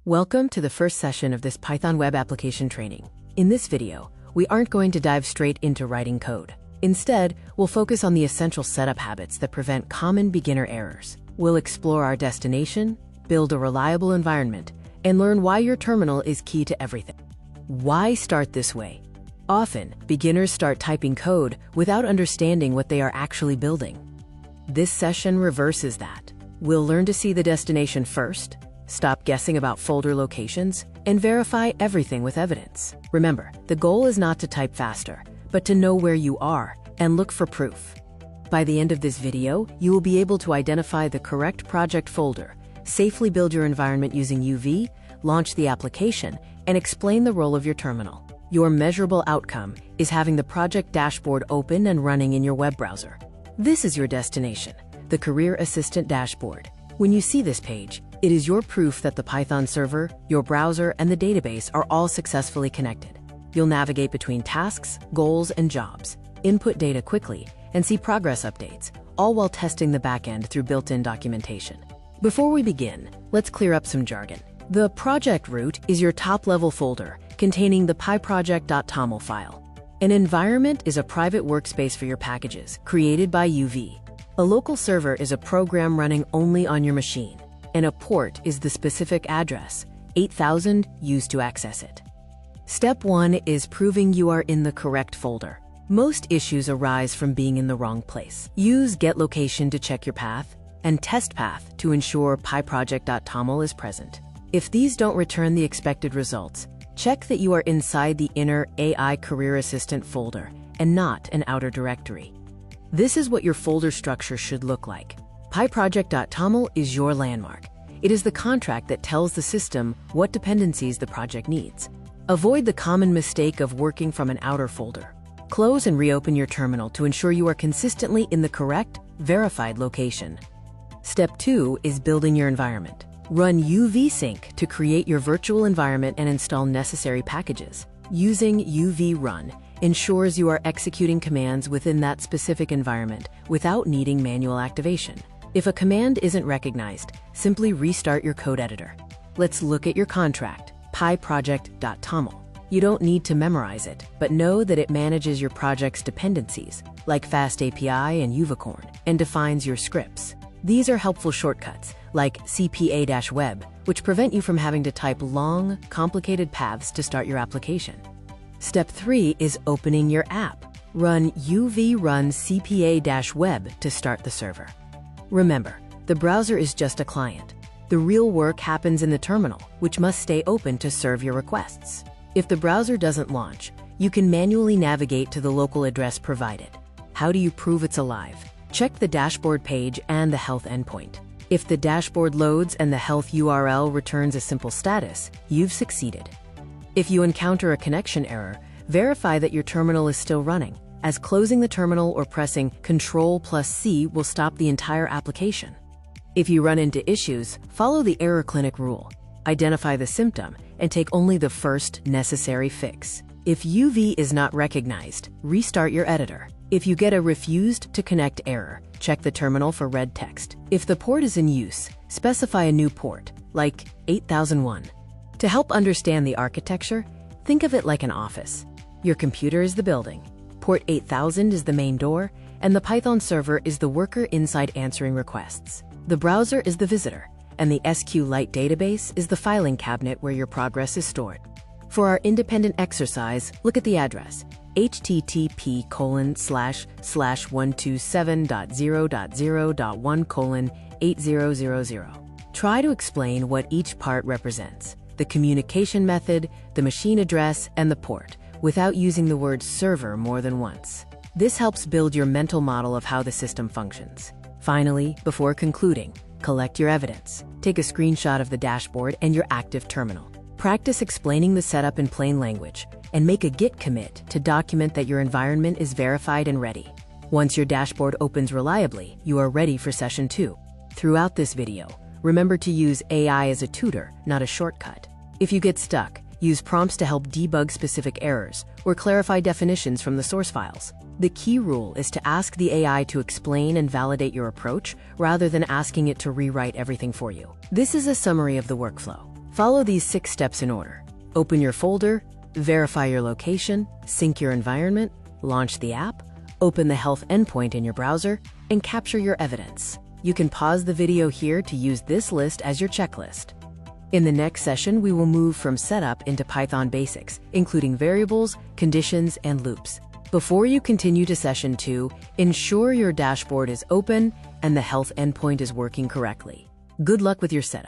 Welcome to the first session of this Python web application training. In this video, we aren't going to dive straight into writing code. Instead, we'll focus on the essential setup habits that prevent common beginner errors. We'll explore our destination, build a reliable environment, and learn why your terminal is key to everything. Why start this way? Often, beginners start typing code without understanding what they are actually building. This session reverses that. We'll learn to see the destination first, stop guessing about folder locations, and verify everything with evidence. Remember, the goal is not to type faster, but to know where you are and look for proof. By the end of this video, you will be able to identify the correct project folder, safely build your environment using UV, launch the application, and explain the role of your terminal. Your measurable outcome is having the project dashboard open and running in your web browser. This is your destination, the Career Assistant dashboard. When you see this page, it is your proof that the Python server, your browser, and the database are all successfully connected. You'll navigate between tasks, goals, and jobs, input data quickly, and see progress updates, all while testing the backend through built-in documentation. Before we begin, let's clear up some jargon. The project root is your top-level folder containing the pyproject.toml file. An environment is a private workspace for your packages, created by UV. A local server is a program running only on your machine, and a port is the specific address, 8000, used to access it. Step 1 is proving you are in the correct folder. Most issues arise from being in the wrong place. Use getLocation to check your path, and testPath to ensure pyproject.toml is present. If these don't return the expected results, check that you are inside the inner AI Career Assistant folder and not an outer directory. This is what your folder structure should look like. pyproject.toml is your landmark. It is the contract that tells the system what dependencies the project needs. Avoid the common mistake of working from an outer folder. Close and reopen your terminal to ensure you are consistently in the correct, verified location. Step 2 is building your environment. Run UV-Sync to create your virtual environment and install necessary packages. Using UV Run ensures you are executing commands within that specific environment without needing manual activation. If a command isn't recognized, simply restart your code editor. Let's look at your contract, pyproject.toml. You don't need to memorize it, but know that it manages your project's dependencies, like FastAPI and Uvicorn, and defines your scripts. These are helpful shortcuts, like CPA-web, which prevent you from having to type long, complicated paths to start your application. Step 3 is opening your app. Run UV Run CPA-web to start the server. Remember, the browser is just a client. The real work happens in the terminal, which must stay open to serve your requests. If the browser doesn't launch, you can manually navigate to the local address provided. How do you prove it's alive? Check the dashboard page and the health endpoint. If the dashboard loads and the health URL returns a simple status, you've succeeded. If you encounter a connection error, verify that your terminal is still running, as closing the terminal or pressing Ctrl+C will stop the entire application. If you run into issues, follow the error clinic rule. Identify the symptom and take only the first necessary fix. If UV is not recognized, restart your editor. If you get a refused to connect error, check the terminal for red text. If the port is in use, specify a new port, like 8001. To help understand the architecture, think of it like an office. Your computer is the building, port 8000 is the main door, and the Python server is the worker inside answering requests. The browser is the visitor, and the SQLite database is the filing cabinet where your progress is stored. For our independent exercise, look at the address, http://127.0.0.1:8000. Try to explain what each part represents, the communication method, the machine address, and the port, without using the word server more than once. This helps build your mental model of how the system functions. Finally, before concluding, collect your evidence. Take a screenshot of the dashboard and your active terminal. Practice explaining the setup in plain language, and make a Git commit to document that your environment is verified and ready. Once your dashboard opens reliably, you are ready for session 2. Throughout this video, remember to use AI as a tutor, not a shortcut. If you get stuck, use prompts to help debug specific errors or clarify definitions from the source files. The key rule is to ask the AI to explain and validate your approach rather than asking it to rewrite everything for you. This is a summary of the workflow. Follow these 6 steps in order. Open your folder, verify your location, sync your environment, launch the app, open the health endpoint in your browser, and capture your evidence. You can pause the video here to use this list as your checklist. In the next session, we will move from setup into Python basics, including variables, conditions, and loops. Before you continue to session 2, ensure your dashboard is open and the health endpoint is working correctly. Good luck with your setup.